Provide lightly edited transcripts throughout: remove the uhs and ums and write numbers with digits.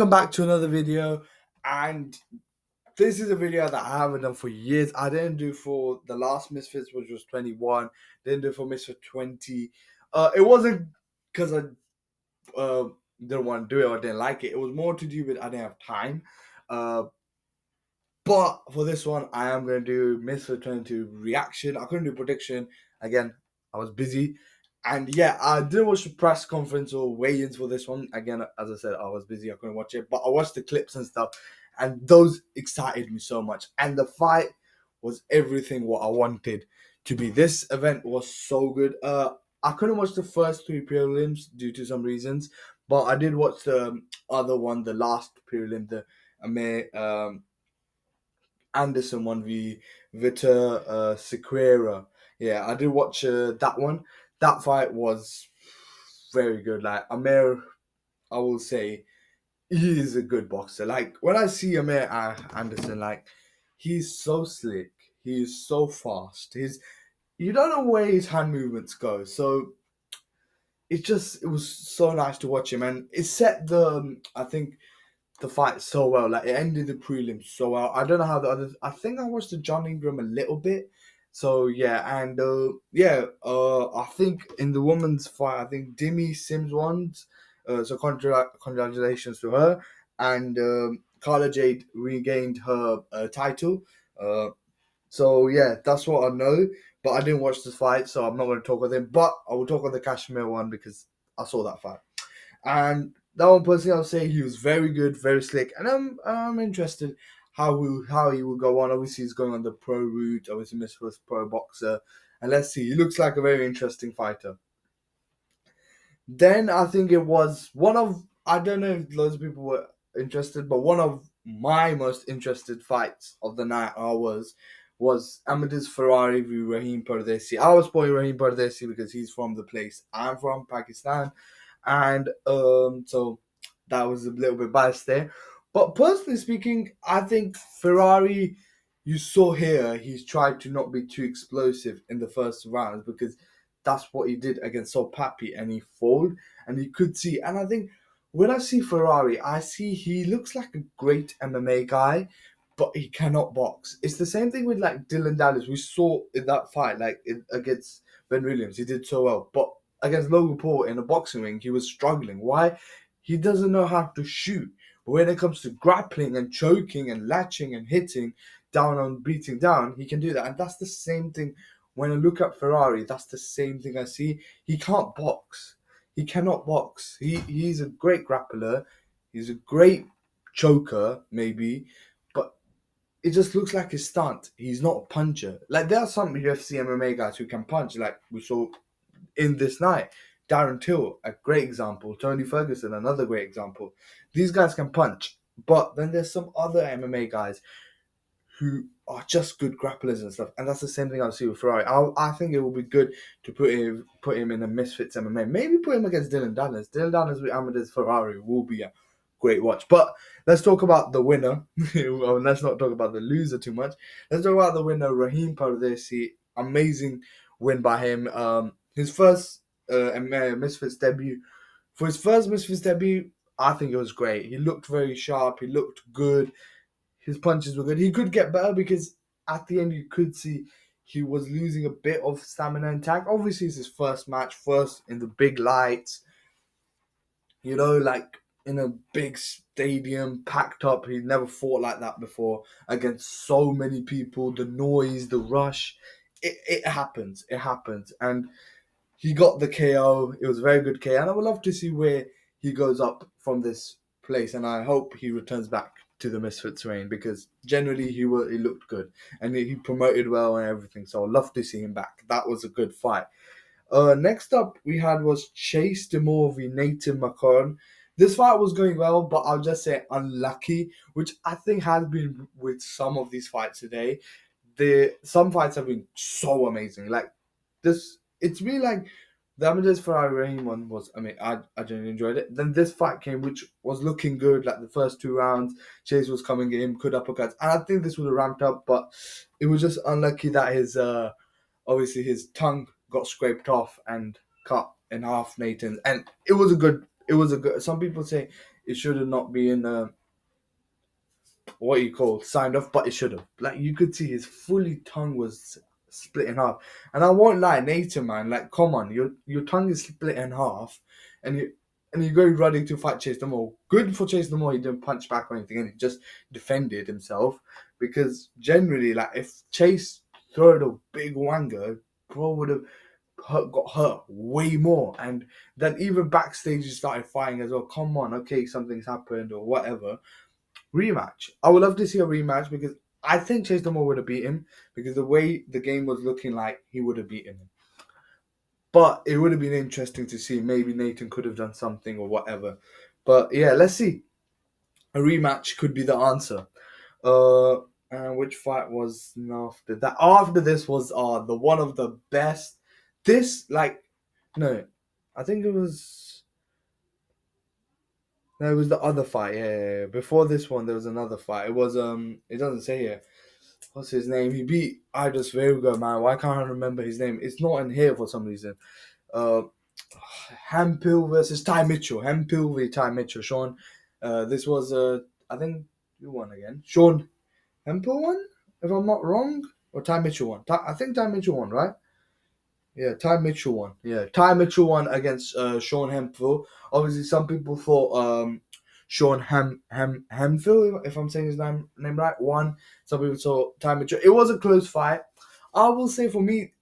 Welcome back to another video, and this is a video that I haven't done for years. I didn't do for the last Misfits, which was 21. Didn't do for Misfit 20. It wasn't because I didn't want to do it or didn't like it. It was more to do with I didn't have time. Uh, but for this one, I am going to do Misfit 22 reaction. I couldn't do prediction. Again, I was busy. And yeah, I didn't watch the press conference or weigh-ins for this one. Again, as I said, I was busy. I couldn't watch it. But I watched the clips and stuff. And those excited me so much. And the fight was everything what I wanted to be. This event was so good. I couldn't watch the first three prelims due to some reasons. But I did watch the other one, the last prelim, the Amir Anderson one v Vitor Sequeira. Yeah, I did watch that one. That fight was very good. Like Amir, I will say, he is a good boxer. Like when I see Amir Anderson, like he's so slick. He is so fast. You don't know where his hand movements go. So it was so nice to watch him, and it set I think the fight so well. Like it ended the prelims so well. I don't know how the others. I think I watched the John Ingram a little bit. So yeah, and I think in the women's fight, I think Demi Sims won. So congratulations to her. And Carla Jade regained her title. Uh, so yeah, that's what I know. But I didn't watch the fight, so I'm not going to talk with him. But I will talk on the Kashmir one because I saw that fight. And that one personally, I'll say he was very good, very slick, and I'm interested how he will go on. Obviously, he's going on the pro route. Obviously, Mr. was pro boxer, and let's see. He looks like a very interesting fighter. Then I think it was one of I don't know if loads of people were interested, but one of my most interested fights of the night was Amadis Ferrari v Raheem Pardesi. I was supporting Raheem Pardesi because he's from the place I'm from, Pakistan, and so that was a little bit biased there. But personally speaking, I think Ferrari, you saw here, he's tried to not be too explosive in the first rounds because that's what he did against Sol Papi, and he folded, and you could see. And I think when I see Ferrari, I see he looks like a great MMA guy, but he cannot box. It's the same thing with like Dylan Dallas. We saw in that fight, against Ben Williams, he did so well, but against Logan Paul in a boxing ring, he was struggling. Why? He doesn't know how to shoot. But when it comes to grappling and choking and latching and hitting down on beating down, he can do that. And that's the same thing when I look at Ferrari, that's the same thing I see. He can't box. He cannot box. He's a great grappler. He's a great choker, maybe, but it just looks like his stunt. He's not a puncher. Like there are some UFC MMA guys who can punch, like we saw in this night. Darren Till, a great example. Tony Ferguson, another great example. These guys can punch, but then there's some other MMA guys who are just good grapplers and stuff. And that's the same thing I'll see with Ferrari. I think it will be good to put him in a Misfits MMA. Maybe put him against Dylan Dallas. Dylan Dallas with Amadeus Ferrari will be a great watch. But let's talk about the winner. Well, let's not talk about the loser too much. Let's talk about the winner, Raheem Pardesi. Amazing win by him. His first Misfits debut. For his first Misfits debut, I think it was great. He looked very sharp. He looked good. His punches were good. He could get better because at the end you could see he was losing a bit of stamina and attack. Obviously, it's his first match, first in the big lights, like in a big stadium, packed up. He'd never fought like that before against so many people. The noise, the rush, it happens. It happens. And he got the KO. It was a very good KO. And I would love to see where he goes up from this place. And I hope he returns back to the Misfits reign because generally he looked good and he promoted well and everything. So I'd love to see him back. That was a good fight. Next up we had was Chase Demore v Nathan McCon. This fight was going well, but I'll just say unlucky, which I think has been with some of these fights today. Some fights have been so amazing. Like this, it's really like the Amadeus Ferrari Raheem one was. I mean, I genuinely enjoyed it. Then this fight came, which was looking good. Like the first two rounds, Chase was coming in, could uppercuts, and I think this would have ramped up, but it was just unlucky that his obviously his tongue got scraped off and cut in half. Nathan's, and it was a good. It was a good. Some people say it should have not been what you call signed off, but it should have. Like you could see his fully tongue was split in half. And I won't lie, Nathan man, like come on, your tongue is split in half, and you go running to fight Chase Normal. Good for Chase Normal, he didn't punch back or anything, and he just defended himself. Because generally, like if Chase threw a big wanger, bro would have got hurt way more. And then even backstage he started fighting as well. Come on, okay, something's happened or whatever. Rematch. I would love to see a rematch because I think Chase Normal would have beat him because the way the game was looking like he would have beaten him. But it would have been interesting to see. Maybe Nathan could have done something or whatever. But yeah, let's see. A rematch could be the answer. And which fight was after that? After this was the one of the best. This like no, I think it was no, it was the other fight. Yeah. Before this one, there was another fight. It was it doesn't say here. What's his name? He beat Idris Verga, man. Why can't I remember his name? It's not in here for some reason. Uh, Hemphill versus Ty Mitchell. Hemphill v Ty Mitchell. Sean, this was I think you won again. Sean Hemphill won, if I'm not wrong, or Ty Mitchell won. I think Ty Mitchell won, right? Yeah, Ty Mitchell won. Yeah, Ty Mitchell won against Sean Hemphill. Obviously, some people thought Sean Hemphill, if I'm saying his name right, won. Some people thought Ty Mitchell. It was a close fight. I will say for me,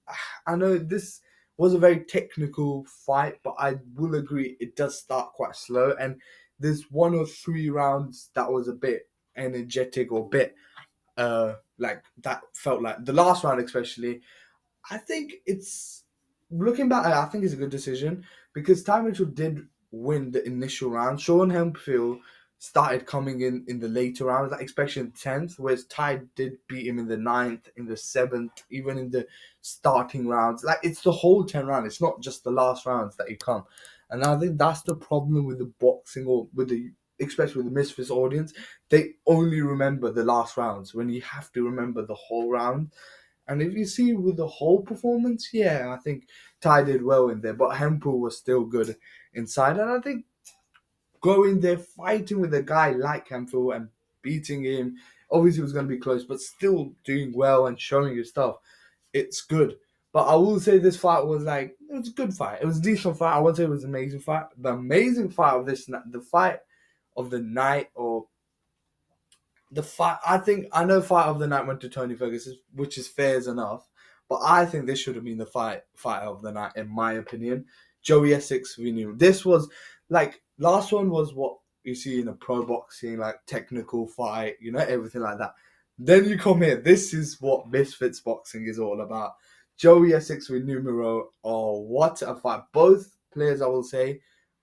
I know this was a very technical fight, but I will agree it does start quite slow. And there's one or three rounds that was a bit energetic or bit like that felt like the last round especially. I think it's looking back. I think it's a good decision because Ty Mitchell did win the initial round. Sean Hemphill started coming in the later rounds, like especially in 10th, whereas Ty did beat him in the ninth, in the 7th, even in the starting rounds. Like it's the whole 10 round. It's not just the last rounds that you come. And I think that's the problem with the boxing or with the especially with the Misfits audience. They only remember the last rounds when you have to remember the whole round. And if you see with the whole performance, yeah, I think Ty did well in there, but Hempel was still good inside. And I think going there, fighting with a guy like Hempel and beating him, obviously it was going to be close, but still doing well and showing your stuff, it's good. But I will say this fight was like, it was a good fight. It was a decent fight. I won't say it was an amazing fight. The amazing fight of this, the fight of the night or the fight, I think I know fight of the night went to Tony Ferguson, which is fair as enough. But I think this should have been the fight of the night, in my opinion. Joey Essex, we knew this was like last one was what you see in a pro boxing, like technical fight, everything like that. Then you come here. This is what Misfits boxing is all about. Joey Essex with numero. Oh, what a fight! Both players, I will say,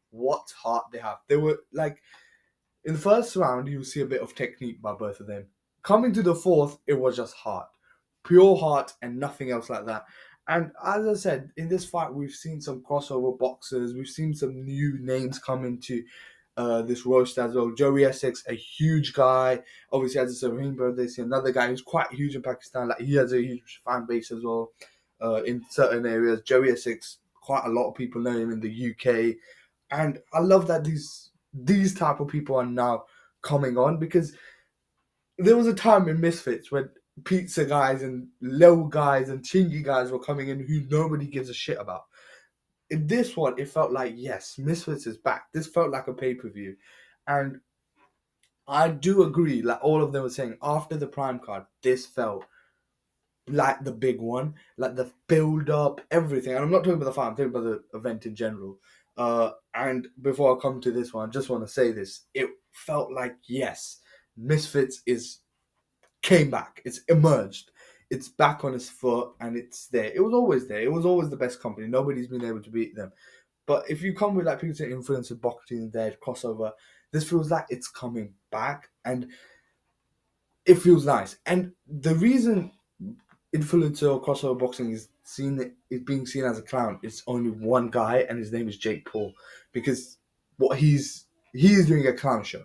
what heart they have. They were like in the first round, you see a bit of technique by both of them. Coming to the fourth, it was just heart. Pure heart and nothing else like that. And as I said, in this fight, we've seen some crossover boxers. We've seen some new names come into this roast as well. Joey Essex, a huge guy. Obviously, as a Rainbow, they see another guy who's quite huge in Pakistan. Like he has a huge fan base as well in certain areas. Joey Essex, quite a lot of people know him in the UK. And I love that these type of people are now coming on because there was a time in Misfits when pizza guys and low guys and chingy guys were coming in who nobody gives a shit about. In this one, it felt like, yes, Misfits is back. This felt like a pay-per-view. And I do agree, like all of them were saying, after the Prime card, this felt like the big one, like the build up, everything. And I'm not talking about the fight, I'm talking about the event in general. And before I come to this one, I just want to say this. It felt like, yes, Misfits is came back. It's emerged. It's back on its foot and it's there. It was always there. It was always the best company. Nobody's been able to beat them. But if you come with like people saying influencer boxing there, crossover, this feels like it's coming back and it feels nice. And the reason influencer or crossover boxing is being seen as a clown. It's only one guy, and his name is Jake Paul, because what he's doing a clown show,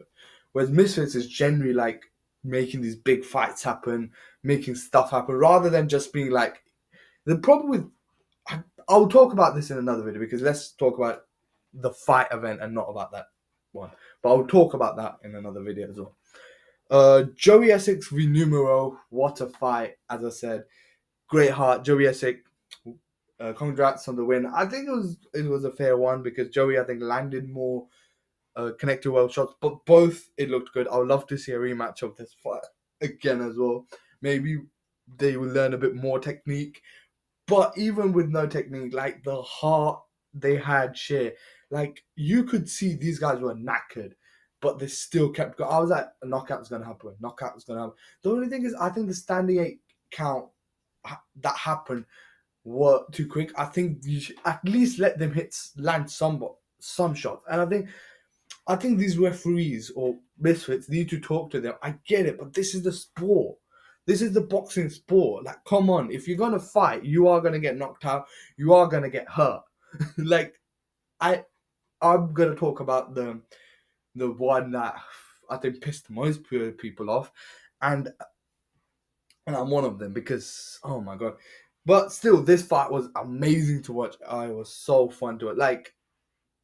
whereas Misfits is generally like making these big fights happen, making stuff happen, rather than just being like the problem with. I'll talk about this in another video because let's talk about the fight event and not about that one. But I'll talk about that in another video as well. Joey Essex v Numero, what a fight! As I said, great heart, Joey Essex. Congrats on the win. I think it was a fair one because Joey, I think, landed more connected well shots, but both it looked good. I would love to see a rematch of this fight again as well. Maybe they will learn a bit more technique, but even with no technique, like the heart they had, share, like you could see these guys were knackered, but they still kept going. I was like, a knockout was gonna happen. Knockout was gonna happen. The only thing is, I think the standing eight count that happened were too quick. I think you should at least let them land some shots, and I think these referees or misfits need to talk to them. I get it, but this is the sport. This is the boxing sport. Like, come on. If you're gonna fight, you are gonna get knocked out. You are gonna get hurt. like, I, I'm gonna talk about the one that I think pissed most people off, and and I'm one of them because oh my god. But still, this fight was amazing to watch. It was so fun to watch. Like,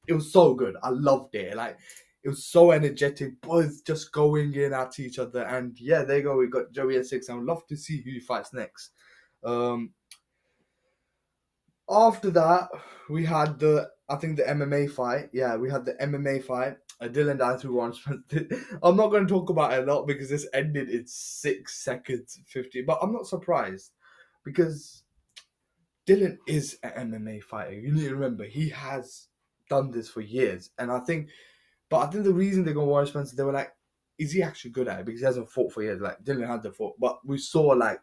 it was so good. I loved it. Like, it was so energetic, both just going in at each other. And yeah, there you go. We got Joey at 6. I would love to see who he fights next. Um, After that, we had I think the MMA fight. Yeah, we had the MMA fight. Dylan died through one. I'm not going to talk about it a lot because this ended in 6 seconds 50. But I'm not surprised because Dylan is an MMA fighter. You need to remember he has done this for years, and I think the reason they got Warren Spencer, they were like, is he actually good at it? Because he hasn't fought for years. Like, Dylan had to fought. But we saw, like,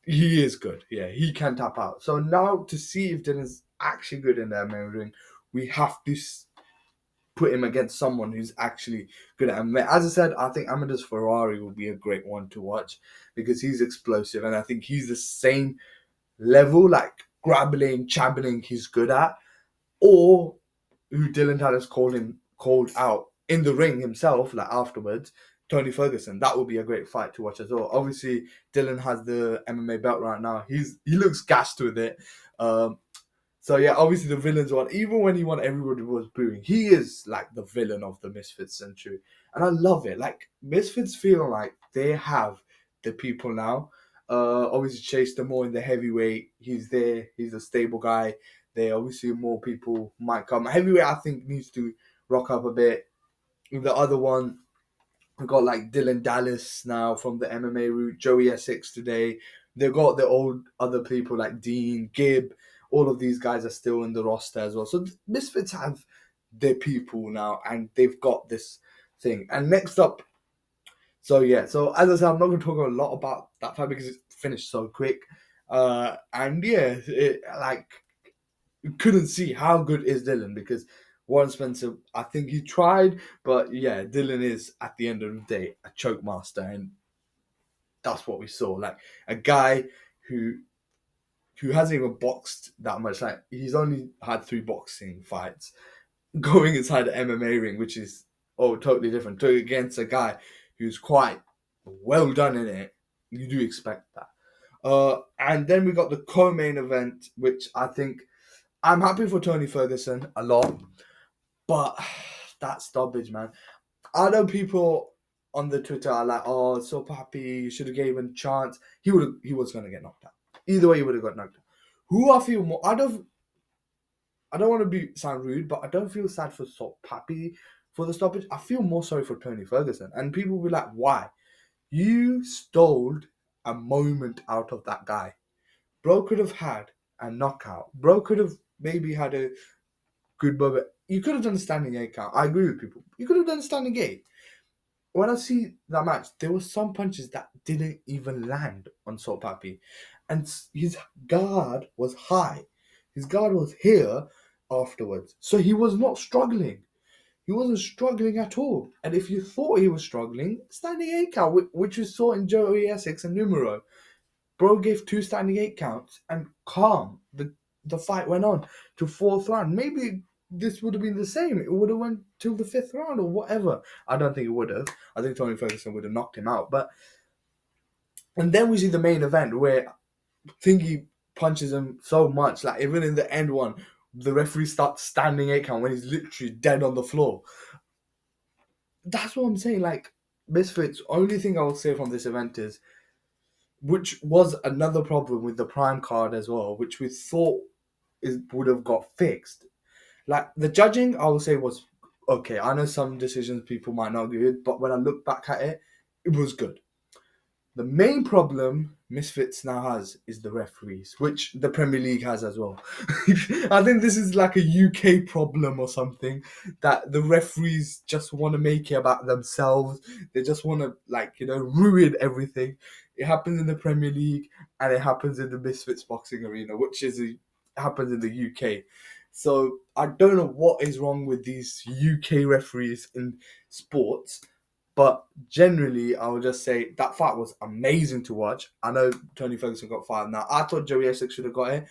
he is good. Yeah, he can tap out. So now to see if Dylan's actually good in the MMA ring, we have to put him against someone who's actually good at MMA. As I said, I think Amadeus Ferrari will be a great one to watch because he's explosive. And I think he's the same level, like, grappling, championing he's good at. Or who Dylan Tallis called out in the ring himself, like afterwards, Tony Ferguson. That would be a great fight to watch as well. Obviously, Dylan has the MMA belt right now. He looks gassed with it. Um, so yeah, obviously the villains one. Even when he won, everybody was booing. He is like the villain of the Misfits century, and I love it. Like, Misfits feel like they have the people now. Obviously Chase the more in the heavyweight. He's there. He's a stable guy. There obviously more people might come. Heavyweight I think needs to rock up a bit. The other one, we got like Dylan Dallas now from the MMA route, Joey Essex today. They've got the old other people like Dean, Gibb. All of these guys are still in the roster as well. So Misfits have their people now, and they've got this thing. And next up, so yeah, so as I said, I'm not going to talk a lot about that fight because it finished so quick. And yeah, like, you couldn't see how good is Dylan because Warren Spencer, I think he tried, but yeah, Dylan is at the end of the day a choke master, and that's what we saw. Like, a guy who hasn't even boxed that much. Like, he's only had 3 boxing fights, going inside the MMA ring, which is totally different. To against a guy who's quite well done in it, you do expect that. And then we got the co-main event, which I think I'm happy for Tony Ferguson a lot, but that stoppage, man. I know people on the Twitter are like, "Oh, so happy, you should have gave him a chance." He was gonna get knocked out. Either way, he would have got knocked out. Who I feel more, I don't want to sound rude, but I don't feel sad for so Pappy for the stoppage. I feel more sorry for Tony Ferguson, and people will be like, "Why? You stole a moment out of that guy. Bro could have had a knockout. Bro could have maybe had a good moment. You could have done a standing 8 count. I agree with people. You could have done a standing 8. When I see that match, there were some punches that didn't even land on Salt Pappy. And his guard was high. His guard was here afterwards. So he was not struggling. He wasn't struggling at all. And if you thought he was struggling, standing 8 count, which we saw in Joey Essex and Numero, bro gave 2 standing 8 counts and calm. The fight went on to 4th round. Maybe this would have been the same. It would have went till the 5th round or whatever. I don't think it would have. I think Tony Ferguson would have knocked him out. And then we see the main event where Thingy punches him so much. Like, even in the end one, the referee starts standing 8 count when he's literally dead on the floor. that's what I'm saying. Like, Misfits, only thing I will say from this event is, which was another problem with the Prime card as well, which we thought would have got fixed. Like, the judging, I will say, was okay. I know some decisions people might not agree with, but when I look back at it, it was good. The main problem Misfits now has is the referees, which the Premier League has as well. I think this is like a UK problem or something, that the referees just want to make it about themselves. They just want to, like, ruin everything. It happens in the Premier League and it happens in the Misfits boxing arena, which happens in the UK. So I don't know what is wrong with these UK referees in sports, but generally, I would just say that fight was amazing to watch. I know Tony Ferguson got fired now. I thought Joey Essex should have got it,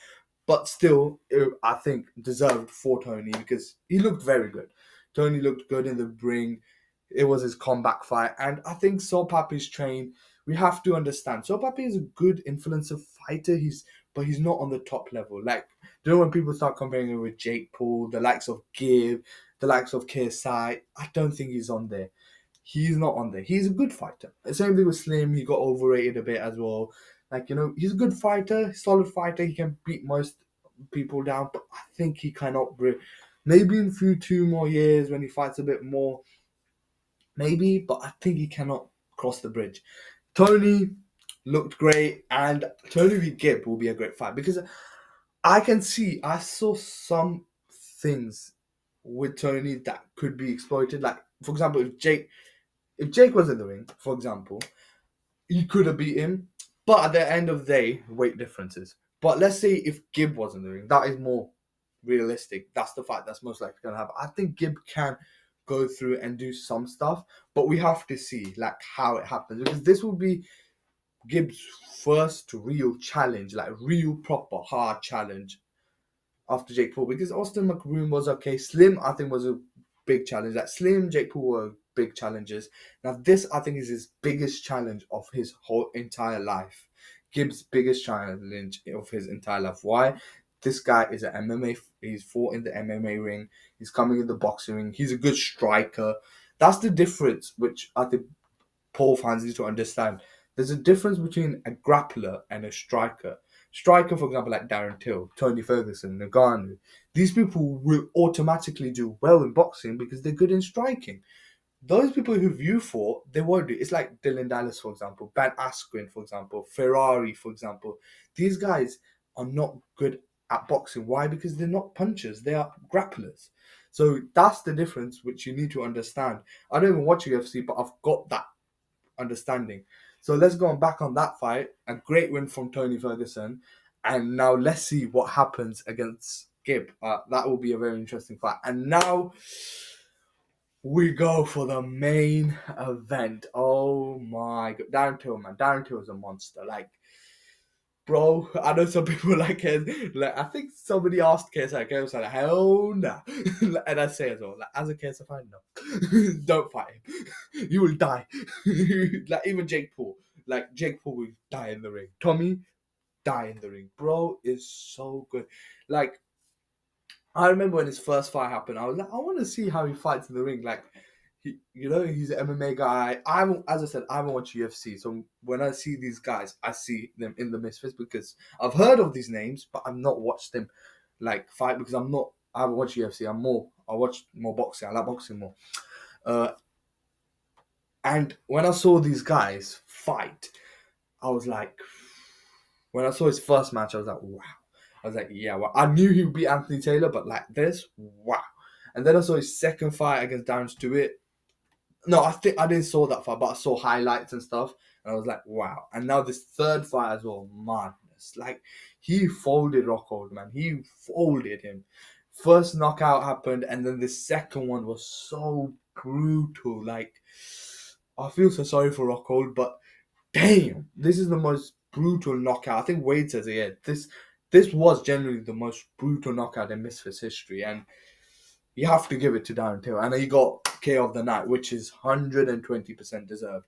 but still, I think deserved for Tony because he looked very good. Tony looked good in the ring. It was his comeback fight, and I think Sopapi's trained. We have to understand Sopapi is a good influencer fighter. But he's not on the top level. Like, do you know when people start comparing him with Jake Paul, the likes of Gibb, the likes of KSI? I don't think he's on there. He's not on there. He's a good fighter. The same thing with Slim. He got overrated a bit as well. Like, he's a good fighter, solid fighter. He can beat most people down, but I think he cannot bring. Maybe in a few 2 more years when he fights a bit more, maybe, but I think he cannot cross the bridge. Tony looked great, and Tony v. Gibb will be a great fight because I saw some things with Tony that could be exploited. Like, for example, if Jake was in the ring, for example, he could have beat him. But at the end of the day, weight differences. But let's say if Gibb was in the ring, that is more realistic. That's the fight that's most likely going to happen. I think Gibb can go through and do some stuff, but we have to see like how it happens because this will be Gibb's first real challenge, like real proper hard challenge after Jake Paul, because Austin McBroom was okay. Slim, I think, was a big challenge. Like Slim, Jake Paul were big challenges. Now this, I think, is his biggest challenge of his whole entire life. Gibbs' biggest challenge of his entire life. Why? This guy is an MMA. He's fought in the MMA ring. He's coming in the boxing ring. He's a good striker. That's the difference, which I think Paul fans need to understand. There's a difference between a grappler and a striker. Striker, for example, like Darren Till, Tony Ferguson, Nagano. These people will automatically do well in boxing because they're good in striking. Those people who you fought, they won't do. It's like Dylan Dallas, for example, Ben Askren, for example, Ferrari, for example. These guys are not good at boxing. Why? Because they're not punchers. They are grapplers. So that's the difference which you need to understand. I don't even watch UFC, but I've got that understanding. So let's go on back on that fight. A great win from Tony Ferguson. And now let's see what happens against Gibb. That will be a very interesting fight. And now we go for the main event. Oh my god. Darren Till, man. Darren Till is a monster. Like, bro, I know some people like it. Like, I think somebody asked KSI. KSI was like, hell no. And I say as well, like, as a KSI fan, no. Don't fight him. You will die. Like, even Jake Paul. Like, Jake Paul will die in the ring. Tommy, die in the ring. Bro is so good. Like, I remember when his first fight happened, I was like, I want to see how he fights in the ring. Like, he's an MMA guy. As I said, I haven't watched UFC, so when I see these guys, I see them in the Misfits because I've heard of these names, but I've not watched them like fight because I haven't watched UFC. I watch more boxing. I like boxing more. Uh, and when I saw these guys fight, I was like, when I saw his first match, I was like, wow. I was like, yeah, well, I knew he would beat Anthony Taylor, but like this, wow. And then I saw his second fight against Darren Stewart. No, I think I didn't saw that fight, but I saw highlights and stuff, and I was like, wow. And now this third fight as well, madness. Like, he folded Rockhold, man. He folded him. First knockout happened, and then the second one was so brutal. Like, I feel so sorry for Rockhold, but damn, this is the most brutal knockout. I think Wade says it. Yeah, this was generally the most brutal knockout in Misfits history, and you have to give it to Darren Till. And he got KO of the night, which is 120% deserved,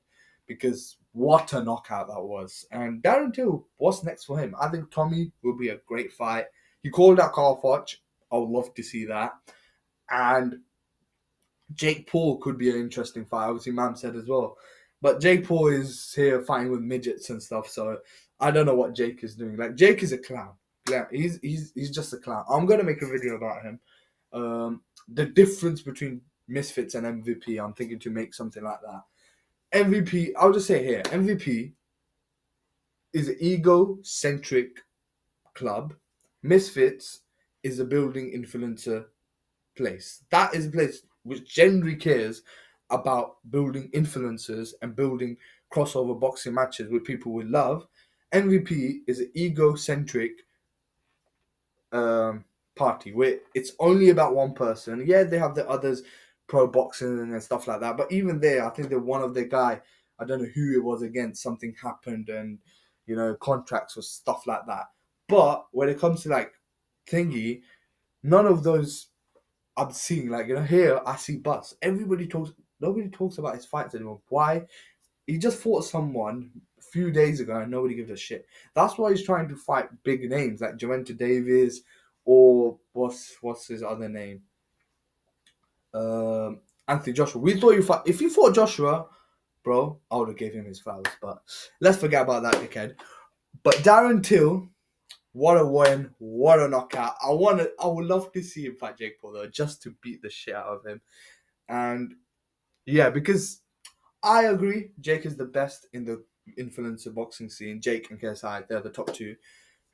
because what a knockout that was. And Darren Till, what's next for him? I think Tommy will be a great fight. He called out Carl Foch. I would love to see that. And Jake Paul could be an interesting fight. Obviously, Mam said as well. But Jake Paul is here fighting with midgets and stuff, so I don't know what Jake is doing. Like Jake is a clown. Yeah, he's just a clown. I'm gonna make a video about him. The difference between misfits and MVP. I'm thinking to make something like that. MVP. I'll just say here. MVP is an egocentric club. Misfits is a building influencer place. That is a place which generally cares about building influencers and building crossover boxing matches with people we love. MVP is an egocentric um, party where it's only about one person. Yeah, they have the others pro boxing and stuff like that. But even there, I think that one of the guy, I don't know who it was against, something happened and contracts or stuff like that. But when it comes to like thingy, none of those I'm seeing like here I see Butts. Nobody talks about his fights anymore. Why? He just fought someone a few days ago and nobody gives a shit. That's why he's trying to fight big names like Javante Davis or what's his other name? Anthony Joshua. We thought you fight if you fought Joshua, bro, I would have gave him his flowers. But let's forget about that dickhead. But Darren Till, what a win, what a knockout. I would love to see him fight Jake Paul though, just to beat the shit out of him. And yeah, because I agree, Jake is the best in the influencer boxing scene. Jake and KSI, they're the top two.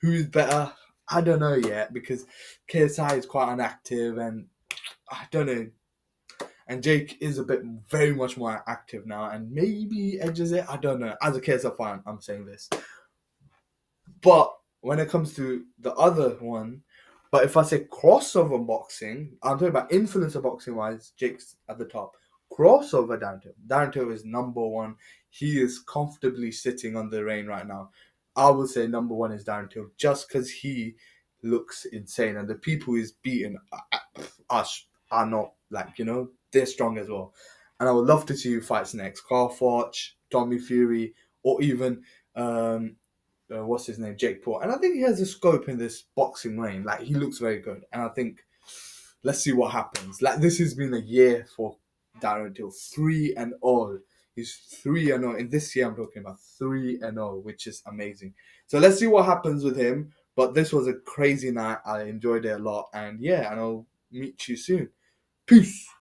Who's better? I don't know yet because KSI is quite inactive and I don't know. And Jake is a bit very much more active now and maybe edges it. I don't know. As a KSI fan, I'm saying this. But when it comes to the other one, but if I say crossover boxing, I'm talking about influencer boxing wise, Jake's at the top. Crossover Dante. Dante is number one. He is comfortably sitting on the reign right now. I would say number one is Darren Till just because he looks insane and the people he's beaten are not like, they're strong as well. And I would love to see who fights next. Carl Forge, Tommy Fury, or even what's his name, Jake Paul. And I think he has a scope in this boxing lane. Like he looks very good, and I think let's see what happens. Like this has been a year for Darren Till, 3-0. He's 3-0 in this year. I'm talking about 3-0, which is amazing. So let's see what happens with him. But this was a crazy night. I enjoyed it a lot, and yeah, and I'll meet you soon. Peace.